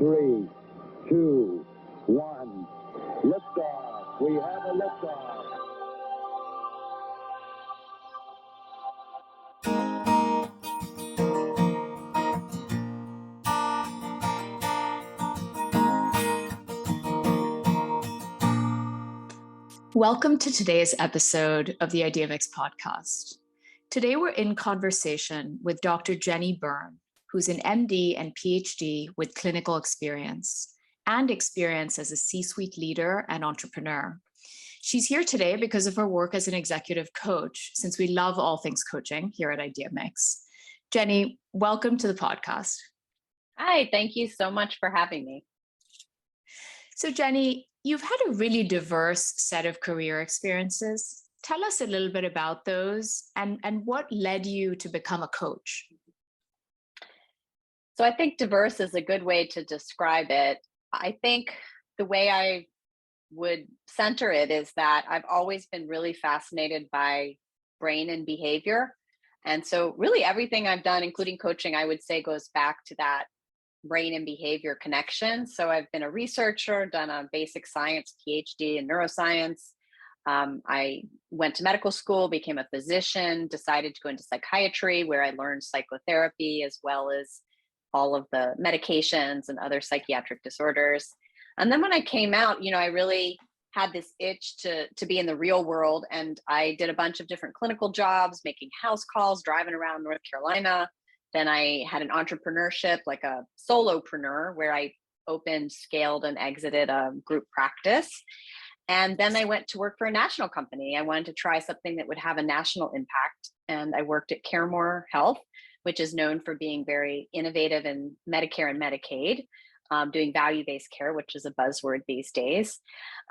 3, 2, 1. Liftoff. We have a liftoff. Welcome to today's episode of the Idea Mix podcast. Today we're in conversation with Dr. Jennie Byrne, who's an MD and PhD with clinical experience and experience as a C-suite leader and entrepreneur. She's here today because of her work as an executive coach, since we love all things coaching here at Idea Mix. Jennie, welcome to the podcast. Hi, thank you so much for having me. So Jennie, you've had a really diverse set of career experiences. Tell us a little bit about those and what led you to become a coach. So I think diverse is a good way to describe it. I think the way I would center it is that I've always been really fascinated by brain and behavior. And so really everything I've done, including coaching, I would say goes back to that brain and behavior connection. So I've been a researcher, done a basic science PhD in neuroscience. I went to medical school, became a physician, decided to go into psychiatry, where I learned psychotherapy as well as all of the medications and other psychiatric disorders. And then when I came out, I really had this itch to be in the real world. And I did a bunch of different clinical jobs, making house calls, driving around North Carolina. Then I had an entrepreneurship, like a solopreneur, where I opened, scaled, and exited a group practice. And then I went to work for a national company. I wanted to try something that would have a national impact. And I worked at CareMore Health, which is known for being very innovative in Medicare and Medicaid, doing value-based care, which is a buzzword these days.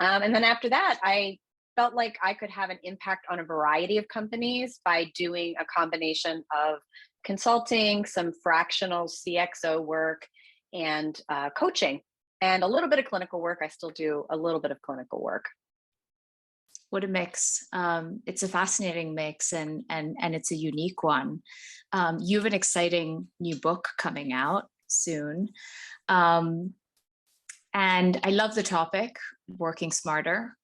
And then after that, I felt like I could have an impact on a variety of companies by doing a combination of consulting, some fractional CXO work, and coaching, and a little bit of clinical work. I still do a little bit of clinical work. What a mix. It's a fascinating mix and it's a unique one. You have an exciting new book coming out soon. And I love the topic, working smarter.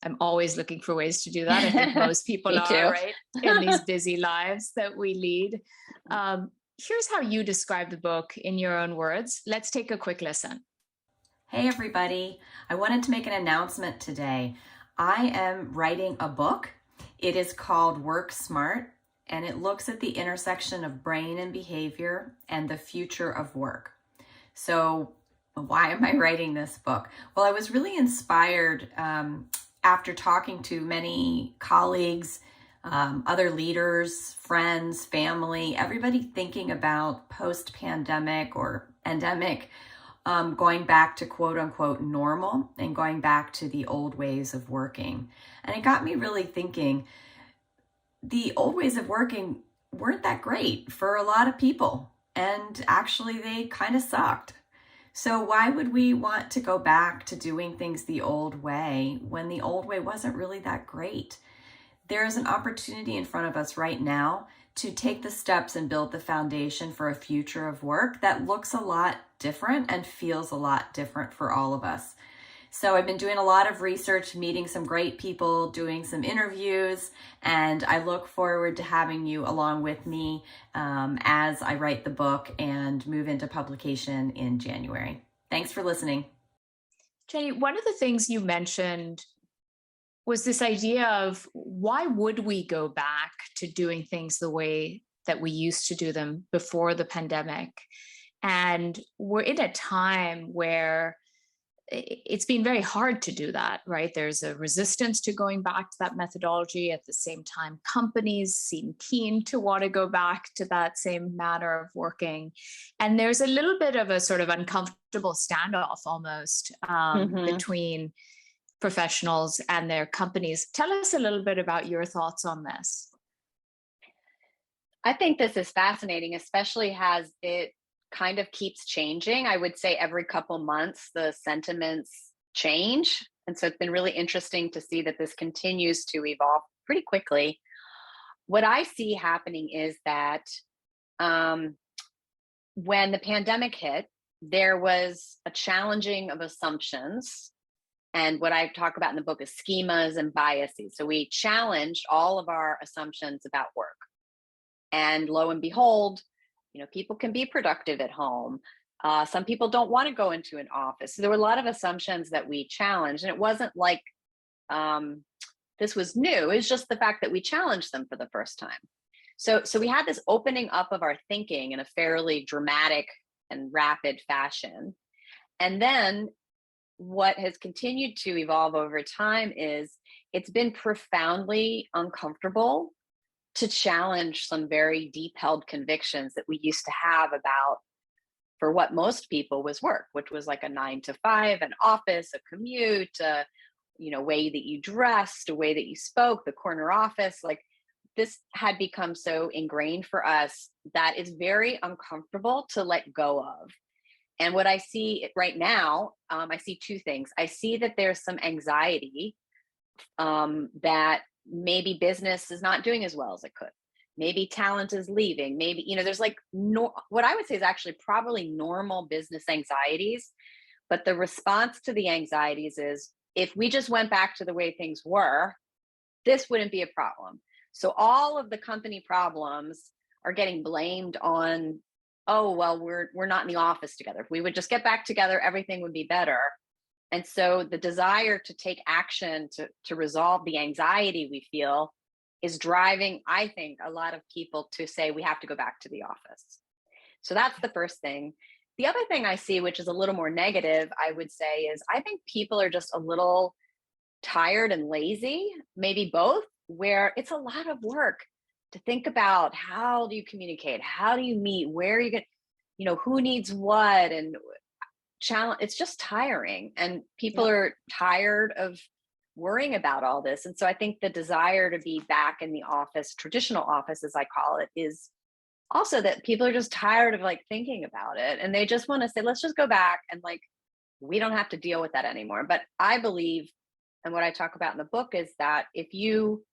I'm always looking for ways to do that. I think most people are, right, in these busy lives that we lead. Here's how you describe the book in your own words. Let's take a quick listen. Hey, everybody. I wanted to make an announcement today. I am writing a book. It is called Work Smart, and it looks at the intersection of brain and behavior and the future of work. So why am I writing this book? Well, I was really inspired after talking to many colleagues, other leaders, friends, family, everybody thinking about post-pandemic or endemic, going back to quote unquote normal and going back to the old ways of working. And it got me really thinking, the old ways of working weren't that great for a lot of people. And actually they kind of sucked. So why would we want to go back to doing things the old way when the old way wasn't really that great? There is an opportunity in front of us right now to take the steps and build the foundation for a future of work that looks a lot different and feels a lot different for all of us. So I've been doing a lot of research, meeting some great people, doing some interviews, and I look forward to having you along with me as I write the book and move into publication in January. Thanks for listening. Jennie, one of the things you mentioned was this idea of why would we go back to doing things the way that we used to do them before the pandemic? And we're in a time where it's been very hard to do that, right? There's a resistance to going back to that methodology. At the same time, companies seem keen to want to go back to that same manner of working. And there's a little bit of a sort of uncomfortable standoff almost between professionals and their companies. Tell us a little bit about your thoughts on this. I think this is fascinating, especially as it kind of keeps changing. I would say every couple months, the sentiments change. And so it's been really interesting to see that this continues to evolve pretty quickly. What I see happening is that when the pandemic hit, there was a challenging of assumptions. And what I talk about in the book is schemas and biases. So we challenged all of our assumptions about work. And lo and behold, people can be productive at home. Some people don't want to go into an office. So there were a lot of assumptions that we challenged. And it wasn't like this was new. It's just the fact that we challenged them for the first time. So we had this opening up of our thinking in a fairly dramatic and rapid fashion. And then what has continued to evolve over time is it's been profoundly uncomfortable to challenge some very deep held convictions that we used to have about, for what most people was work, which was like a 9 to 5, an office, a commute, way that you dressed, a way that you spoke, the corner office. Like, this had become so ingrained for us that it's very uncomfortable to let go of. And what I see right now, I see two things. I see that there's some anxiety that maybe business is not doing as well as it could. Maybe talent is leaving. Maybe, there's like what I would say is actually probably normal business anxieties. But the response to the anxieties is, if we just went back to the way things were, this wouldn't be a problem. So all of the company problems are getting blamed on, oh, well, we're not in the office together. If we would just get back together, everything would be better. And so the desire to take action to resolve the anxiety we feel is driving, I think, a lot of people to say we have to go back to the office. So that's the first thing. The other thing I see, which is a little more negative, I would say, is I think people are just a little tired and lazy, maybe both, where it's a lot of work to think about how do you communicate, how do you meet, where are you going, who needs what, and challenge. It's just tiring, and people are tired of worrying about all this. And so I think the desire to be back in the office, traditional office, as I call it, is also that people are just tired of thinking about it, and they just want to say, let's just go back and we don't have to deal with that anymore. But I believe, and what I talk about in the book, is that if you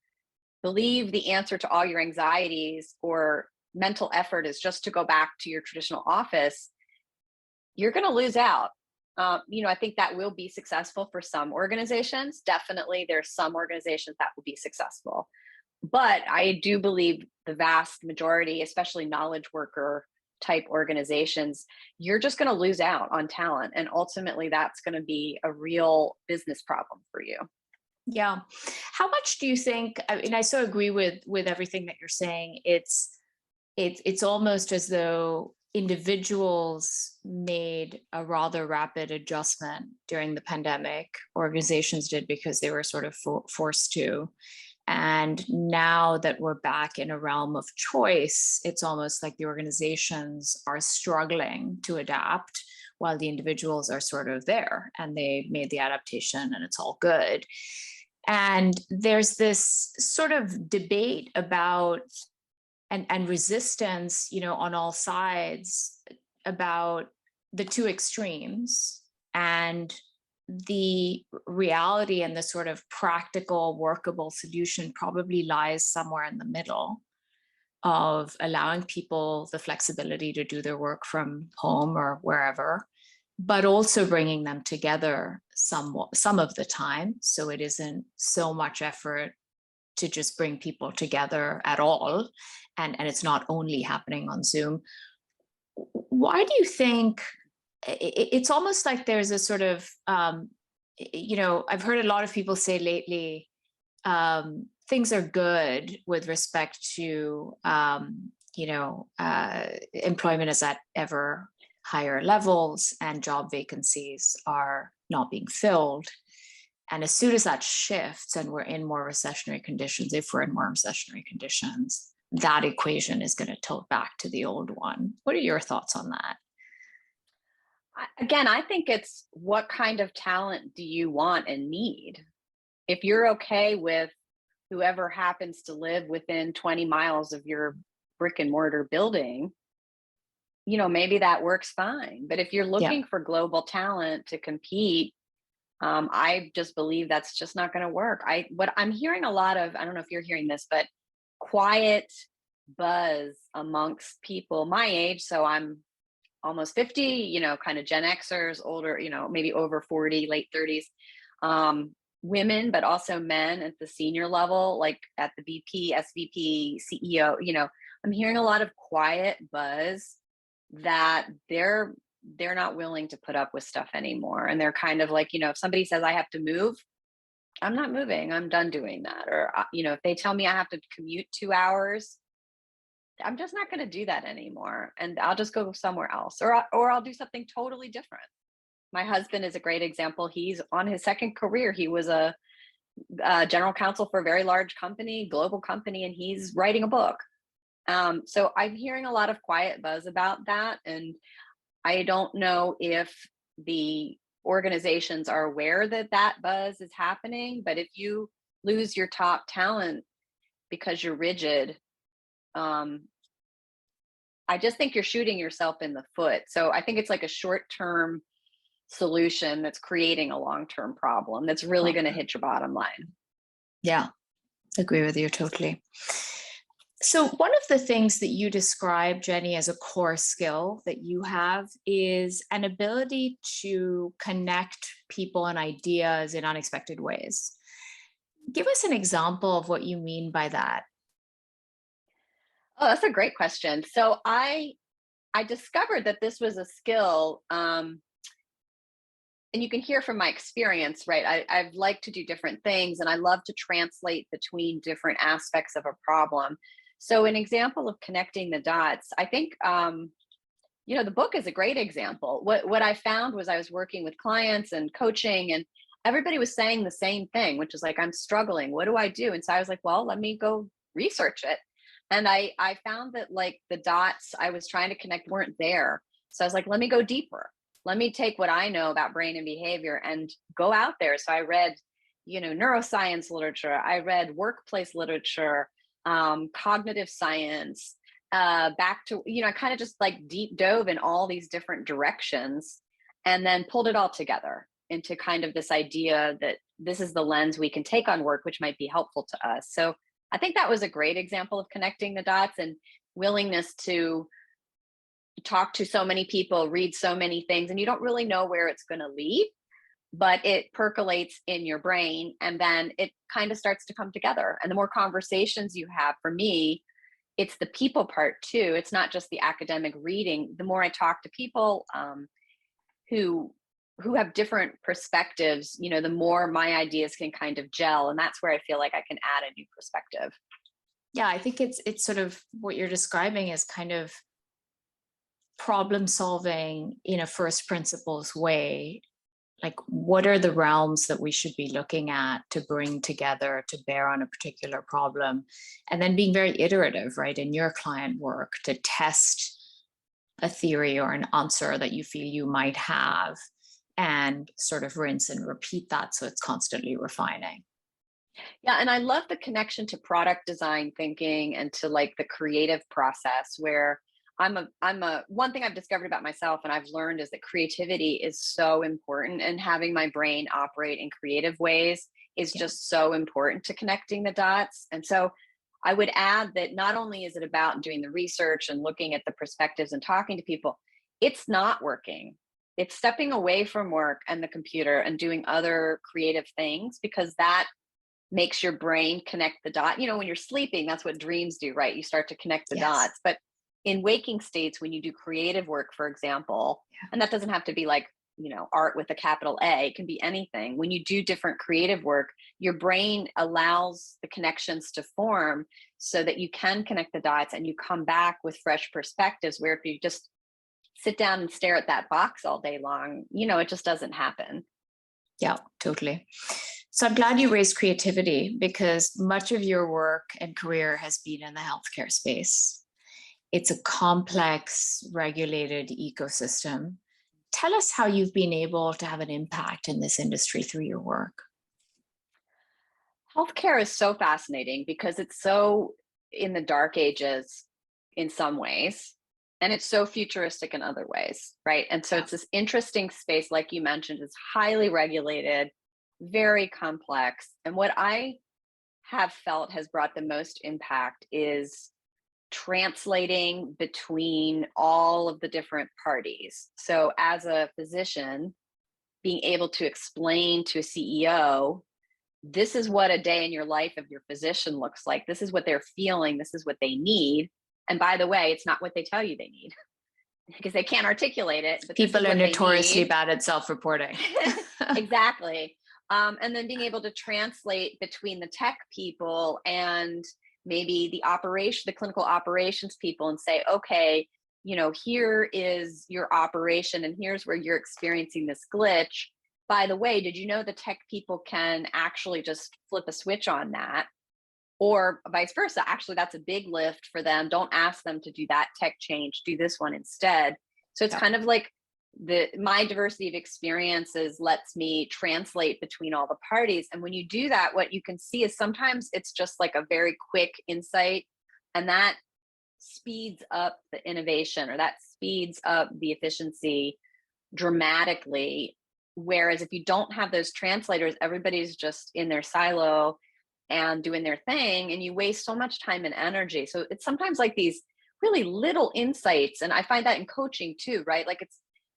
believe the answer to all your anxieties or mental effort is just to go back to your traditional office, you're going to lose out. I think that will be successful for some organizations. Definitely, there's some organizations that will be successful. But I do believe the vast majority, especially knowledge worker type organizations, you're just going to lose out on talent. And ultimately, that's going to be a real business problem for you. Yeah. How much do you think, and I so agree with everything that you're saying, it's almost as though individuals made a rather rapid adjustment during the pandemic. Organizations did because they were sort of forced to. And now that we're back in a realm of choice, it's almost like the organizations are struggling to adapt while the individuals are sort of there and they made the adaptation and it's all good. And there's this sort of debate about and resistance, on all sides about the two extremes, and the reality and the sort of practical, workable solution probably lies somewhere in the middle of allowing people the flexibility to do their work from home or wherever, but also bringing them together some of the time, so it isn't so much effort to just bring people together at all, and it's not only happening on Zoom. Why do you think it's almost like there's a sort of, I've heard a lot of people say lately, things are good with respect to, employment is at ever higher levels and job vacancies are not being filled. And as soon as that shifts and we're in more recessionary conditions, if we're in more recessionary conditions, that equation is going to tilt back to the old one. What are your thoughts on that? Again, I think it's what kind of talent do you want and need? If you're okay with whoever happens to live within 20 miles of your brick and mortar building, maybe that works fine. But if you're looking for global talent to compete, I just believe that's just not going to work. What I'm hearing a lot of, I don't know if you're hearing this, but quiet buzz amongst people my age. So I'm almost 50, kind of Gen Xers, older, maybe over 40, late 30s, women, but also men at the senior level, like at the VP, SVP, CEO. I'm hearing a lot of quiet buzz that they're not willing to put up with stuff anymore. And they're kind of like, if somebody says I have to move, I'm not moving. I'm done doing that. Or, if they tell me I have to commute 2 hours, I'm just not going to do that anymore. And I'll just go somewhere else, or I'll do something totally different. My husband is a great example. He's on his second career. He was a general counsel for a very large company, global company, and he's writing a book. So I'm hearing a lot of quiet buzz about that. And I don't know if the organizations are aware that that buzz is happening, but if you lose your top talent because you're rigid, I just think you're shooting yourself in the foot. So I think it's like a short-term solution that's creating a long-term problem that's really going to hit your bottom line. Yeah, agree with you totally. So one of the things that you describe, Jennie, as a core skill that you have is an ability to connect people and ideas in unexpected ways. Give us an example of what you mean by that. Oh, that's a great question. So I discovered that this was a skill, and you can hear from my experience, right? I've liked to do different things, and I love to translate between different aspects of a problem. So an example of connecting the dots, I think, the book is a great example. What I found was I was working with clients and coaching, and everybody was saying the same thing, which is like, I'm struggling. What do I do? And so I was like, well, let me go research it. And I found that like the dots I was trying to connect weren't there. So I was like, let me go deeper. Let me take what I know about brain and behavior and go out there. So I read, neuroscience literature. I read workplace literature, cognitive science, back to, I kind of just like deep dove in all these different directions and then pulled it all together into kind of this idea that this is the lens we can take on work, which might be helpful to us. So I think that was a great example of connecting the dots and willingness to talk to so many people, read so many things, and you don't really know where it's going to lead, but it percolates in your brain and then it kind of starts to come together. And the more conversations you have, for me, it's the people part too. It's not just the academic reading. The more I talk to people who have different perspectives, the more my ideas can kind of gel. And that's where I feel like I can add a new perspective. Yeah, I think it's sort of what you're describing is kind of problem solving in a first principles way. Like, what are the realms that we should be looking at to bring together to bear on a particular problem? And then being very iterative, right, in your client work to test a theory or an answer that you feel you might have and sort of rinse and repeat that so it's constantly refining. Yeah, and I love the connection to product design thinking and to like the creative process where one thing I've discovered about myself and I've learned is that creativity is so important, and having my brain operate in creative ways is just so important to connecting the dots. And so I would add that not only is it about doing the research and looking at the perspectives and talking to people, it's not working. It's stepping away from work and the computer and doing other creative things, because that makes your brain connect the dot. When you're sleeping, that's what dreams do, right? You start to connect the dots. But in waking states, when you do creative work, for example, and that doesn't have to be like, art with a capital A, it can be anything. When you do different creative work, your brain allows the connections to form so that you can connect the dots and you come back with fresh perspectives, where if you just sit down and stare at that box all day long, it just doesn't happen. Yeah, totally. So I'm glad you raised creativity, because much of your work and career has been in the healthcare space. It's a complex, regulated ecosystem. Tell us how you've been able to have an impact in this industry through your work. Healthcare is so fascinating because it's so in the dark ages in some ways, and it's so futuristic in other ways, right? And so it's this interesting space, like you mentioned, it's highly regulated, very complex. And what I have felt has brought the most impact is translating between all of the different parties. So as a physician, being able to explain to a CEO, this is what a day in your life of your physician looks like. This is what they're feeling. This is what they need. And by the way, it's not what they tell you they need because they can't articulate it. But People are notoriously bad at self-reporting. Exactly. And then being able to translate between the tech people and maybe the clinical operations people and say, okay, here is your operation and here's where you're experiencing this glitch. By the way, did you know the tech people can actually just flip a switch on that? Or vice versa. Actually, that's a big lift for them. Don't ask them to do that tech change. Do this one instead. So it's kind of like my diversity of experiences lets me translate between all the parties. And when you do that, what you can see is sometimes it's just like a very quick insight, and that speeds up the innovation, or that speeds up the efficiency dramatically. Whereas if you don't have those translators, everybody's just in their silo and doing their thing, and you waste so much time and energy. So it's sometimes like these really little insights. And I find that in coaching too, right? Like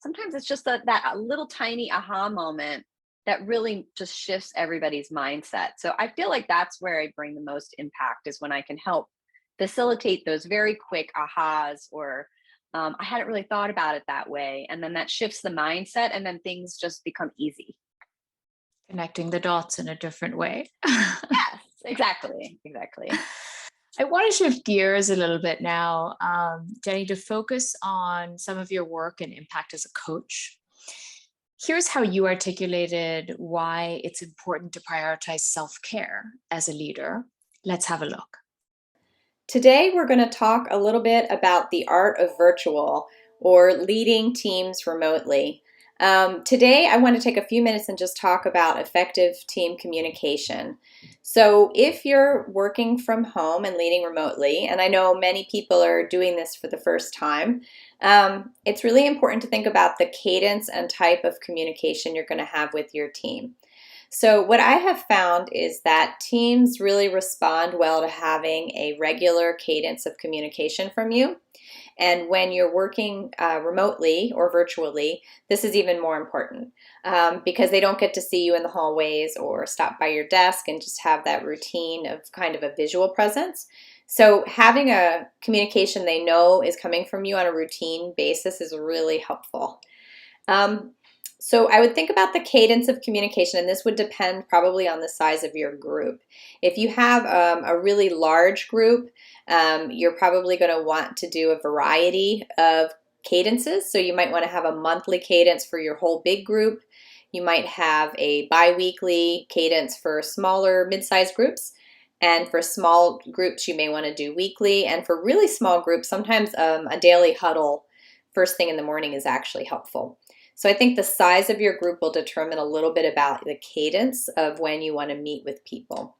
sometimes it's just that little tiny aha moment that really just shifts everybody's mindset. So I feel like that's where I bring the most impact, is when I can help facilitate those very quick ahas, or I hadn't really thought about it that way. And then that shifts the mindset, and then things just become easy. Connecting the dots in a different way. Yes, exactly. I want to shift gears a little bit now, Jennie, to focus on some of your work and impact as a coach. Here's how you articulated why it's important to prioritize self-care as a leader. Let's have a look. Today, we're going to talk a little bit about the art of virtual, or leading teams remotely. Today, I want to take a few minutes and just talk about effective team communication. So if you're working from home and leading remotely, and I know many people are doing this for the first time, it's really important to think about the cadence and type of communication you're going to have with your team. So what I have found is that teams really respond well to having a regular cadence of communication from you. And when you're working remotely or virtually, this is even more important because they don't get to see you in the hallways or stop by your desk and just have that routine of kind of a visual presence. So having a communication they know is coming from you on a routine basis is really helpful. So I would think about the cadence of communication, and this would depend probably on the size of your group. If you have a really large group, you're probably going to want to do a variety of cadences. So you might want to have a monthly cadence for your whole big group. You might have a bi-weekly cadence for smaller mid-sized groups. And for small groups, you may want to do weekly. And for really small groups, sometimes a daily huddle first thing in the morning is actually helpful. So I think the size of your group will determine a little bit about the cadence of when you want to meet with people.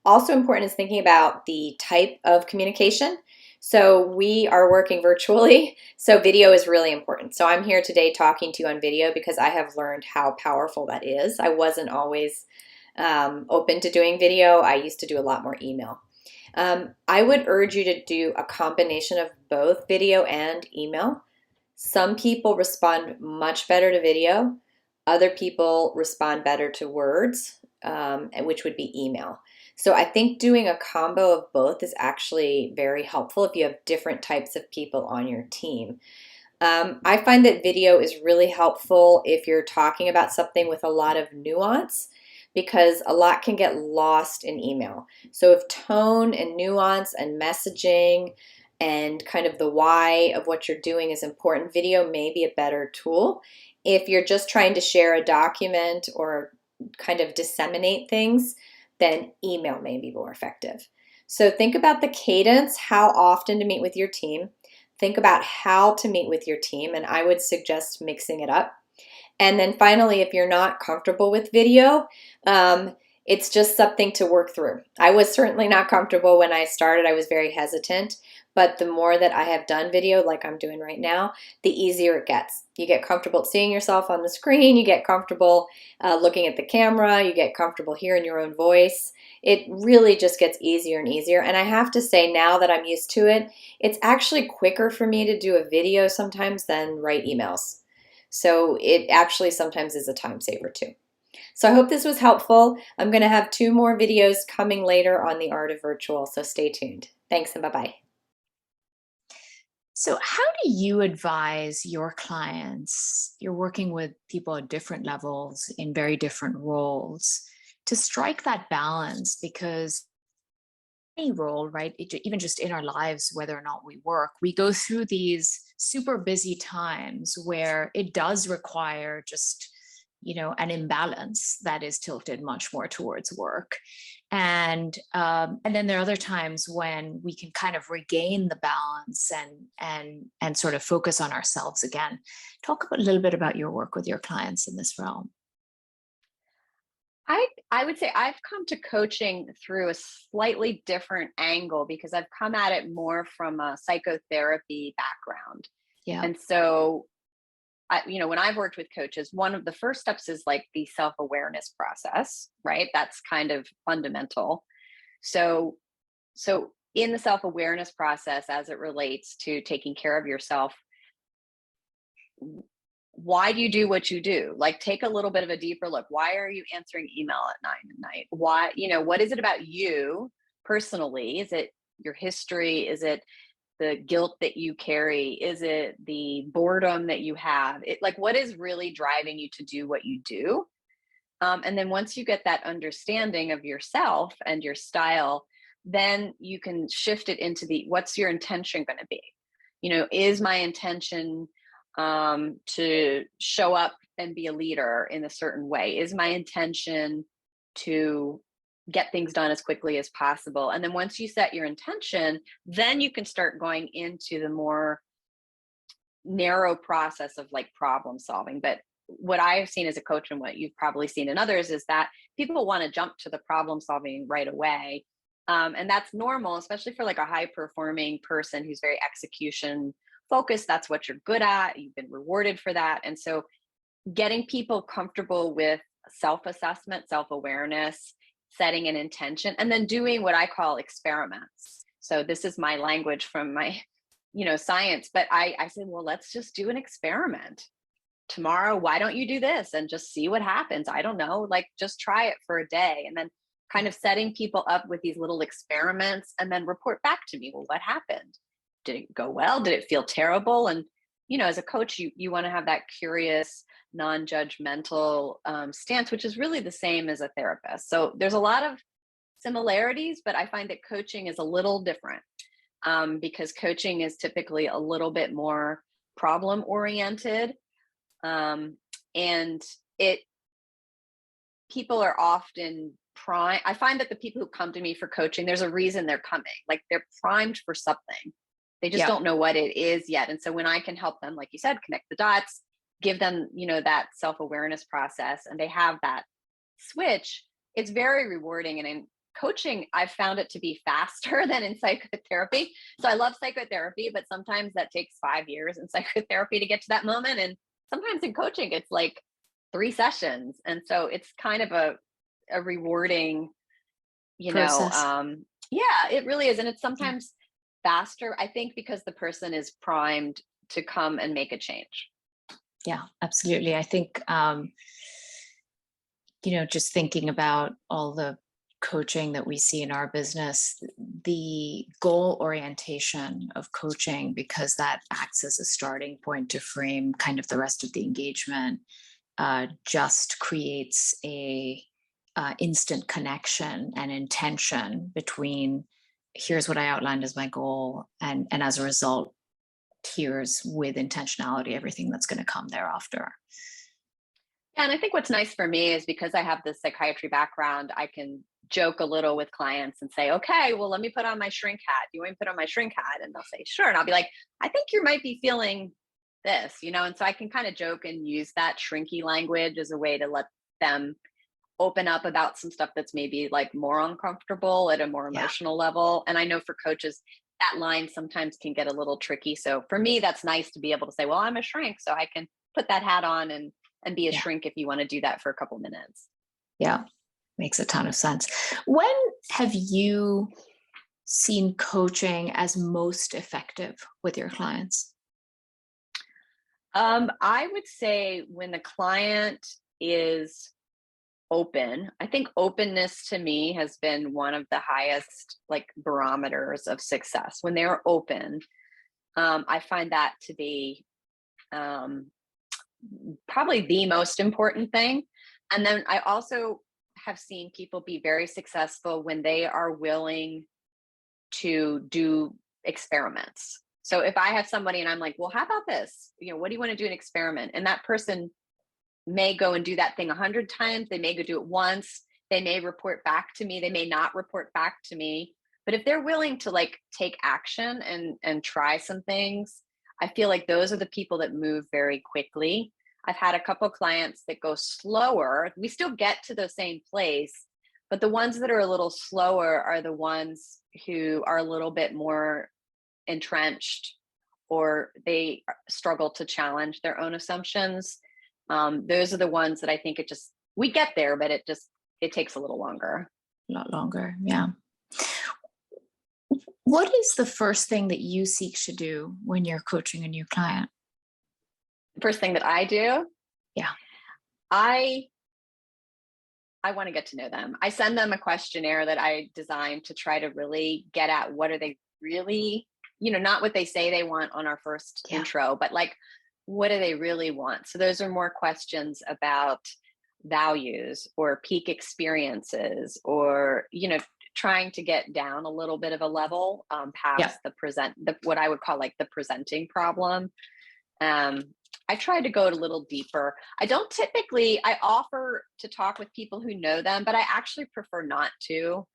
Also important is thinking about the type of communication. So we are working virtually, so video is really important. So I'm here today talking to you on video because I have learned how powerful that is. I wasn't always open to doing video. I used to do a lot more email. I would urge you to do a combination of both video and email. Some people respond much better to video. Other people respond better to words, which would be email. So I think doing a combo of both is actually very helpful if you have different types of people on your team. I find that video is really helpful if you're talking about something with a lot of nuance, because a lot can get lost in email. So if tone and nuance and messaging and kind of the why of what you're doing is important, video may be a better tool. If you're just trying to share a document or kind of disseminate things, then email may be more effective. So think about the cadence, how often to meet with your team. Think about how to meet with your team, and I would suggest mixing it up. And then finally, if you're not comfortable with video, it's just something to work through. I was certainly not comfortable when I started. I was very hesitant, but the more that I have done video like I'm doing right now, the easier it gets. You get comfortable seeing yourself on the screen, you get comfortable looking at the camera, you get comfortable hearing your own voice. It really just gets easier and easier. And I have to say, now that I'm used to it, it's actually quicker for me to do a video sometimes than write emails. So it actually sometimes is a time saver too. So I hope this was helpful. I'm going to have 2 more videos coming later on the art of virtual, so stay tuned. Thanks and bye-bye. So how do you advise your clients? You're working with people at different levels in very different roles to strike that balance, because any role, right? Even just in our lives, whether or not we work, we go through these super busy times where it does require just, an imbalance that is tilted much more towards work. And then there are other times when we can kind of regain the balance and sort of focus on ourselves again. Talk a little bit about your work with your clients in this realm. I would say I've come to coaching through a slightly different angle because I've come at it more from a psychotherapy background. Yeah. And so, when I've worked with coaches, one of the first steps is like the self-awareness process, right? That's kind of fundamental. So in the self-awareness process, as it relates to taking care of yourself, why do you do what you do? Like, take a little bit of a deeper look. Why are you answering email at 9 at night? Why, what is it about you personally? Is it your history? Is it the guilt that you carry? Is it the boredom that you have? What is really driving you to do what you do? And then once you get that understanding of yourself and your style, then you can shift it into what's your intention going to be? Is my intention to show up and be a leader in a certain way? Is my intention to get things done as quickly as possible? And then once you set your intention, then you can start going into the more narrow process of like problem solving. But what I've seen as a coach, and what you've probably seen in others, is that people want to jump to the problem solving right away. And that's normal, especially for like a high performing person who's very execution focused. That's what you're good at. You've been rewarded for that. And so getting people comfortable with self-assessment, self-awareness, setting an intention, and then doing what I call experiments. So this is my language from my, science, but I said, well, let's just do an experiment. Tomorrow, why don't you do this and just see what happens? I don't know, just try it for a day, and then kind of setting people up with these little experiments and then report back to me. Well, what happened? Did it go well? Did it feel terrible? And, as a coach, you want to have that curious, non-judgmental stance, which is really the same as a therapist. So there's a lot of similarities, but I find that coaching is a little different because coaching is typically a little bit more problem oriented. And people are often primed. I find that the people who come to me for coaching, there's a reason they're coming. Like, they're primed for something. They just don't know what it is yet. And so when I can help them, like you said, connect the dots, give them, that self-awareness process, and they have that switch, it's very rewarding. And in coaching, I've found it to be faster than in psychotherapy. So I love psychotherapy, but sometimes that takes 5 years in psychotherapy to get to that moment. And sometimes in coaching, it's like 3 sessions. And so it's kind of a rewarding, Process. Yeah, it really is. And it's sometimes faster, I think, because the person is primed to come and make a change. Yeah, absolutely. I think, just thinking about all the coaching that we see in our business, the goal orientation of coaching, because that acts as a starting point to frame kind of the rest of the engagement, just creates a instant connection and intention between, here's what I outlined as my goal, and as a result, here's, with intentionality, everything that's going to come thereafter. And I think what's nice for me is because I have this psychiatry background, I can joke a little with clients and say, okay, well, let me put on my shrink hat. Do you want me to put on my shrink hat? And they'll say, sure. And I'll be like, I think you might be feeling this, and so I can kind of joke and use that shrinky language as a way to let them open up about some stuff that's maybe like more uncomfortable at a more emotional level. And I know for coaches, that line sometimes can get a little tricky. So for me, that's nice to be able to say, well, I'm a shrink, so I can put that hat on and be a Yeah. shrink if you want to do that for a couple minutes. Yeah. Makes a ton of sense. When have you seen coaching as most effective with your clients? I would say when the client is open. I think openness to me has been one of the highest like barometers of success. When they're open, I find that to be um, probably the most important thing. And then I also have seen people be very successful when they are willing to do experiments. So if I have somebody and I'm like, well, how about this? What do you want to do an experiment? And that person may go and do that thing 100 times. They may go do it once. They may report back to me. They may not report back to me. But if they're willing to like take action and try some things, I feel like those are the people that move very quickly. I've had a couple clients that go slower. We still get to the same place, but the ones that are a little slower are the ones who are a little bit more entrenched, or they struggle to challenge their own assumptions. Those are the ones that I think we get there, but it takes a little longer. A lot longer. Yeah. What is the first thing that you seek to do when you're coaching a new client? First thing that I do? Yeah. I want to get to know them. I send them a questionnaire that I designed to try to really get at what are they really, not what they say they want on our first intro, but like, what do they really want? So those are more questions about values or peak experiences, or, trying to get down a little bit of a level past what I would call like the presenting problem. I try to go a little deeper. I offer to talk with people who know them, but I actually prefer not to,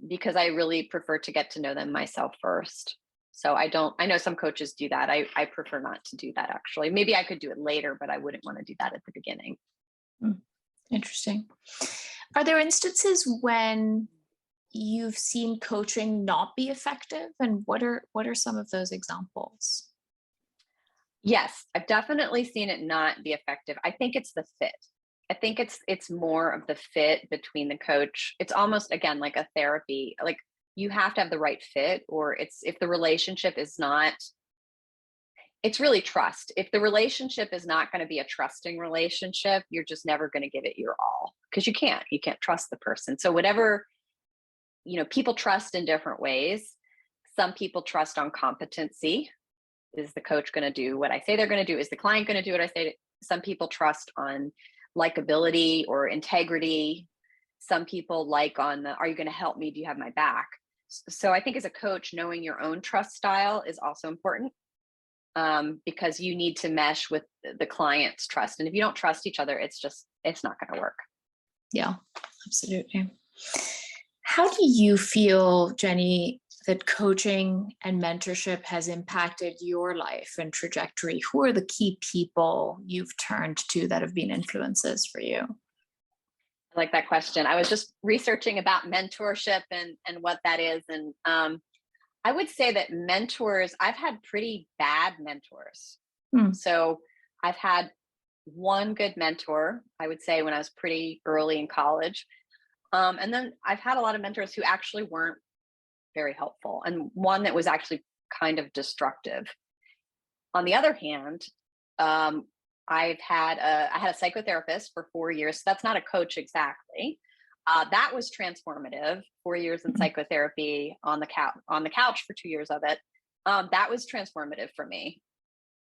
because I really prefer to get to know them myself first. So I know some coaches do that. I prefer not to do that, actually. Maybe I could do it later, but I wouldn't want to do that at the beginning. Interesting. Are there instances when you've seen coaching not be effective? And what are some of those examples? Yes, I've definitely seen it not be effective. I think it's the fit. I think it's more of the fit between the coach. It's almost, again, like a therapy. Like, you have to have the right fit, or if the relationship is not, it's really trust. If the relationship is not going to be a trusting relationship, you're just never going to give it your all, because you can't trust the person. So whatever, people trust in different ways. Some people trust on competency. Is the coach going to do what I say they're going to do? Is the client going to do what I say? Some people trust on likability or integrity. Some people like on are you going to help me? Do you have my back? So I think as a coach, knowing your own trust style is also important, because you need to mesh with the client's trust. And if you don't trust each other, it's not going to work. Yeah, absolutely. How do you feel, Jennie, that coaching and mentorship has impacted your life and trajectory? Who are the key people you've turned to that have been influences for you? I like that question. I was just researching about mentorship and what that is. And I would say that mentors, I've had pretty bad mentors. So I've had one good mentor, I would say, when I was pretty early in college. And then I've had a lot of mentors who actually weren't very helpful, and one that was actually kind of destructive. On the other hand, I had a psychotherapist for 4 years. So that's not a coach exactly. That was transformative. 4 years in psychotherapy, on the couch for 2 years of it. That was transformative for me.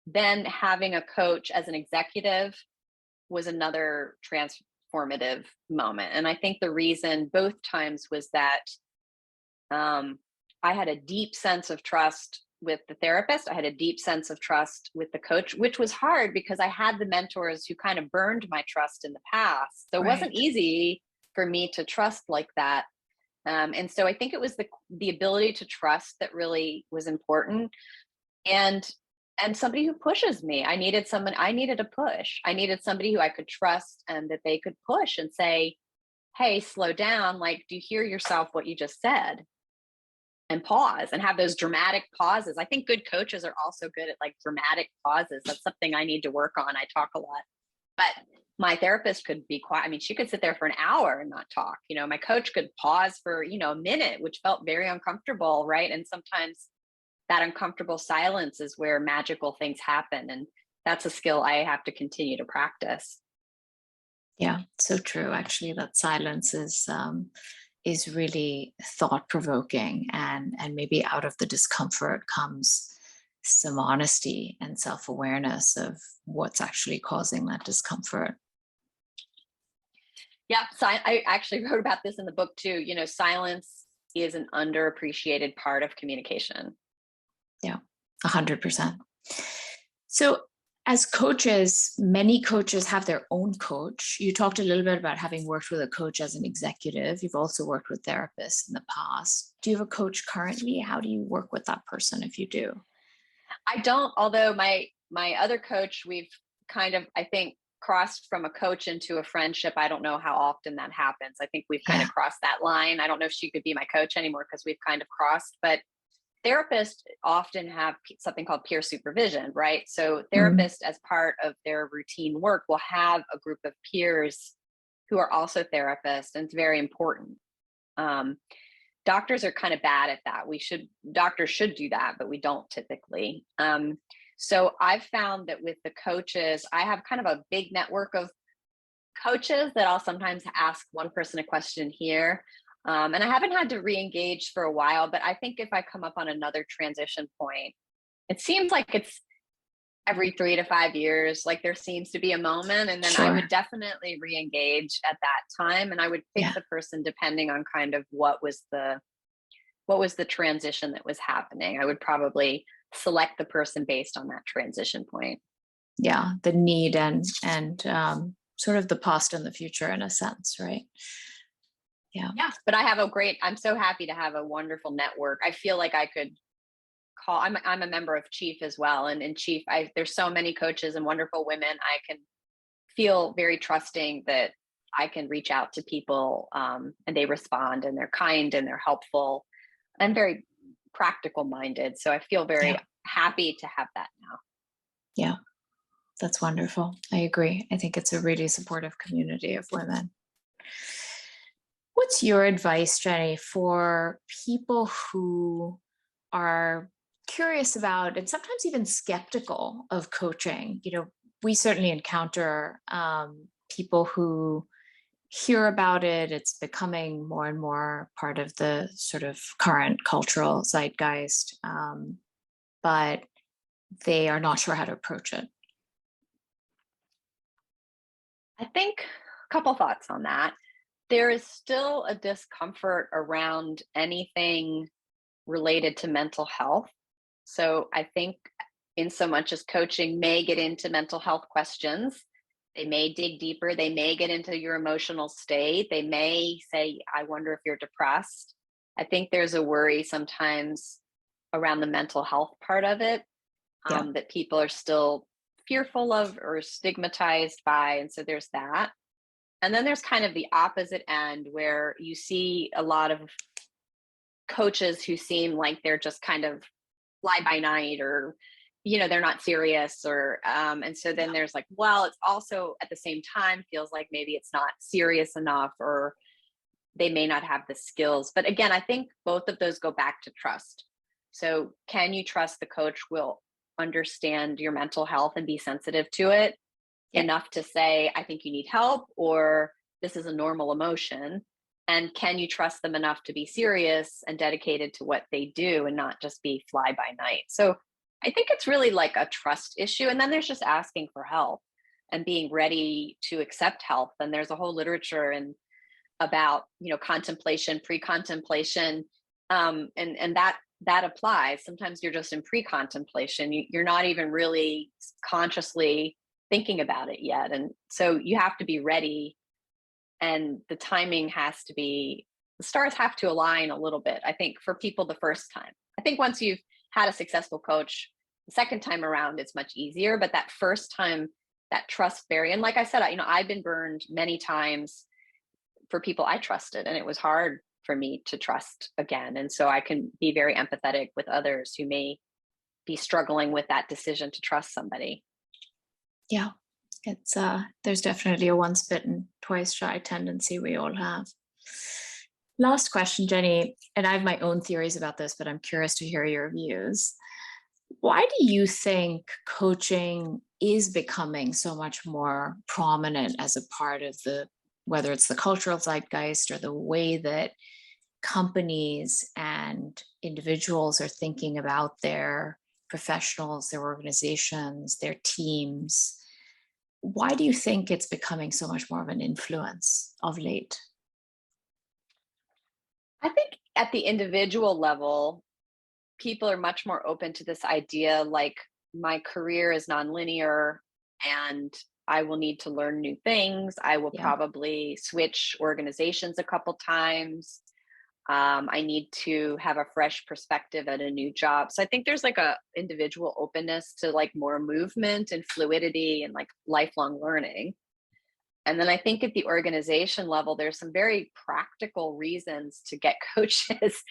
Then having a coach as an executive was another transformative moment. And I think the reason both times was that I had a deep sense of trust with the therapist. I had a deep sense of trust with the coach, which was hard because I had the mentors who kind of burned my trust in the past. So it wasn't easy for me to trust like that. And so I think it was the ability to trust that really was important. And somebody who pushes me. I needed a push. I needed somebody who I could trust and that they could push and say, hey, slow down. Like, do you hear yourself, what you just said? and pause and have those dramatic pauses. I think good coaches are also good at like dramatic pauses. That's something I need to work on. I talk a lot, but my therapist could be quiet. I mean, she could sit there for an hour and not talk. You know, my coach could pause for, you know, a minute, which felt very uncomfortable, right? And sometimes that uncomfortable silence is where magical things happen. And that's a skill I have to continue to practice. Yeah, so true. Actually, that silence is really thought provoking, and maybe out of the discomfort comes some honesty and self awareness of what's actually causing that discomfort. Yeah, so I actually wrote about this in the book too. You know, silence is an underappreciated part of communication. Yeah, 100%. So, as coaches, many coaches have their own coach. You talked a little bit about having worked with a coach as an executive. You've also worked with therapists in the past. Do you have a coach currently? How do you work with that person if you do? I don't, although my other coach, we've kind of, I think, crossed from a coach into a friendship. I don't know how often that happens. I think we've kind of crossed that line. I don't know if she could be my coach anymore because we've kind of crossed, but therapists often have something called peer supervision, right? So therapists, as part of their routine work, will have a group of peers who are also therapists, and it's very important. Doctors are kind of bad at that. Doctors should do that, but we don't typically. So I've found that with the coaches, I have kind of a big network of coaches that I'll sometimes ask one person a question here. And I haven't had to re-engage for a while, but I think if I come up on another transition point, it seems like it's every 3 to 5 years, like there seems to be a moment, and then I would definitely re-engage at that time. And I would pick the person depending on kind of what was the transition that was happening. I would probably select the person based on that transition point. Yeah, the need and sort of the past and the future in a sense, right? Yeah. But I'm so happy to have a wonderful network. I feel like I could call, I'm a member of Chief as well. And in Chief, there's so many coaches and wonderful women. I can feel very trusting that I can reach out to people and they respond, and they're kind and they're helpful and very practical minded. So I feel very happy to have that now. Yeah, that's wonderful. I agree. I think it's a really supportive community of women. What's your advice, Jennie, for people who are curious about and sometimes even skeptical of coaching? You know, we certainly encounter people who hear about it. It's becoming more and more part of the sort of current cultural zeitgeist, but they are not sure how to approach it. I think a couple thoughts on that. There is still a discomfort around anything related to mental health. So I think in so much as coaching may get into mental health questions, they may dig deeper. They may get into your emotional state. They may say, I wonder if you're depressed. I think there's a worry sometimes around the mental health part of it, that people are still fearful of or stigmatized by. And so there's that. And then there's kind of the opposite end where you see a lot of coaches who seem like they're just kind of fly by night, or, you know, they're not serious, or, and so then there's like, well, it's also at the same time feels like maybe it's not serious enough, or they may not have the skills. But again, I think both of those go back to trust. So can you trust the coach will understand your mental health and be sensitive to it enough to say, I think you need help, or this is a normal emotion? And can you trust them enough to be serious and dedicated to what they do and not just be fly by night? So I think it's really like a trust issue. And then there's just asking for help and being ready to accept help. And there's a whole literature about, you know, contemplation, pre-contemplation, and that applies. Sometimes you're just in pre-contemplation. You're not even really consciously thinking about it yet. And so you have to be ready, and the timing has to be, the stars have to align a little bit, I think, for people the first time. I think once you've had a successful coach, the second time around, it's much easier. But that first time, that trust barrier, and like I said, I've been burned many times for people I trusted, and it was hard for me to trust again. And so I can be very empathetic with others who may be struggling with that decision to trust somebody. Yeah, it's there's definitely a once bitten, twice shy tendency we all have. Last question, Jennie, and I have my own theories about this, but I'm curious to hear your views. Why do you think coaching is becoming so much more prominent as a part of whether it's the cultural zeitgeist or the way that companies and individuals are thinking about their professionals, their organizations, their teams? Why do you think it's becoming so much more of an influence of late? I think at the individual level, people are much more open to this idea, like, my career is nonlinear and I will need to learn new things. I will probably switch organizations a couple times. I need to have a fresh perspective at a new job. So I think there's like a individual openness to like more movement and fluidity and like lifelong learning. And then I think at the organization level, there's some very practical reasons to get coaches.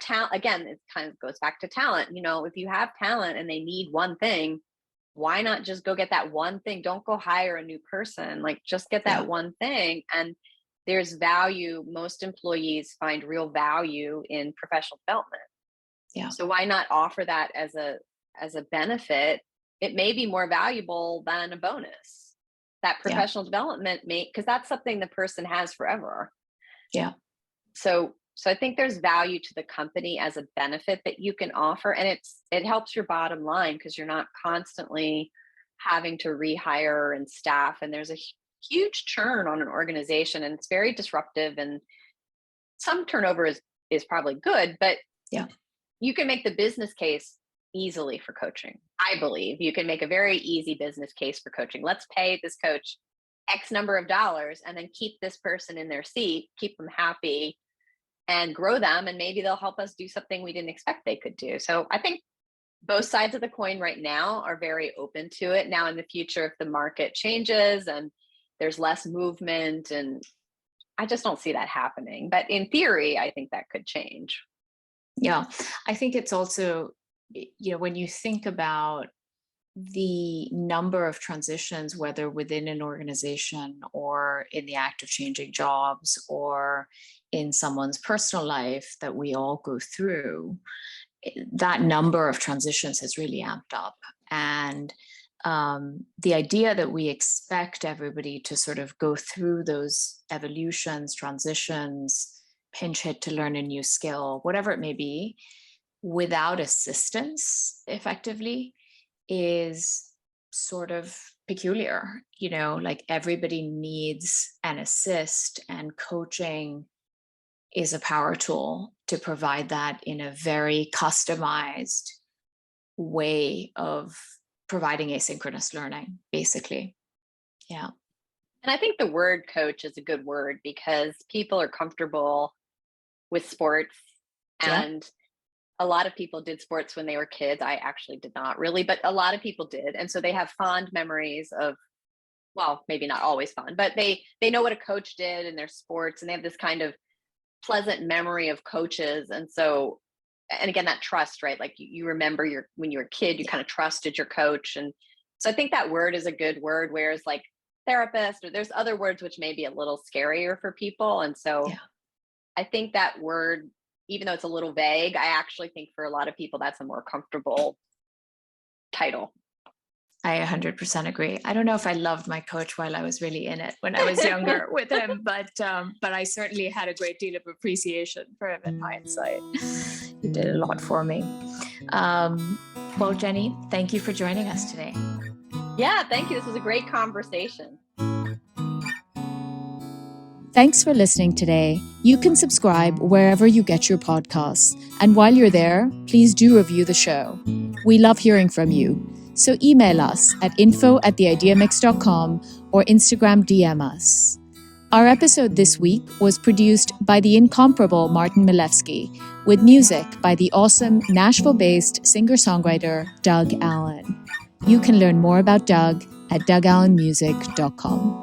Talent, again, it kind of goes back to talent. If you have talent and they need one thing, why not just go get that one thing? Don't go hire a new person, like just get that one thing. And there's value. Most employees find real value in professional development. Yeah. So why not offer that as a benefit? It may be more valuable than a bonus. That professional development because that's something the person has forever. Yeah. So I think there's value to the company as a benefit that you can offer, and it helps your bottom line because you're not constantly having to rehire and staff, and there's a huge churn on an organization, and it's very disruptive, and some turnover is probably good, but you can make the business case easily for coaching. I believe you can make a very easy business case for coaching. Let's pay this coach X number of dollars and then keep this person in their seat, keep them happy and grow them. And maybe they'll help us do something we didn't expect they could do. So I think both sides of the coin right now are very open to it. Now in the future, if the market changes and there's less movement, and I just don't see that happening. But in theory, I think that could change. Yeah, I think it's also, when you think about the number of transitions, whether within an organization or in the act of changing jobs or in someone's personal life that we all go through, that number of transitions has really amped up. And the idea that we expect everybody to sort of go through those evolutions, transitions, pinch hit to learn a new skill, whatever it may be, without assistance effectively is sort of peculiar. Like everybody needs an assist, and coaching is a power tool to provide that in a very customized way of providing asynchronous learning, basically. Yeah. And I think the word coach is a good word because people are comfortable with sports, and a lot of people did sports when they were kids. I actually did not really, but a lot of people did. And so they have fond memories of, well, maybe not always fun, but they know what a coach did in their sports, and they have this kind of pleasant memory of coaches. And so, and again, that trust, right? Like you remember when you were a kid, you kind of trusted your coach. And so I think that word is a good word, whereas like therapist, or there's other words which may be a little scarier for people. And so I think that word, even though it's a little vague, I actually think for a lot of people, that's a more comfortable title. I 100% agree. I don't know if I loved my coach while I was really in it when I was younger with him, but I certainly had a great deal of appreciation for him in hindsight. He did a lot for me. Well, Jennie, thank you for joining us today. Yeah, thank you. This was a great conversation. Thanks for listening today. You can subscribe wherever you get your podcasts. And while you're there, please do review the show. We love hearing from you. So email us at info@theideamix.com or Instagram DM us. Our episode this week was produced by the incomparable Martin Milewski, with music by the awesome Nashville-based singer-songwriter Doug Allen. You can learn more about Doug at dougallenmusic.com.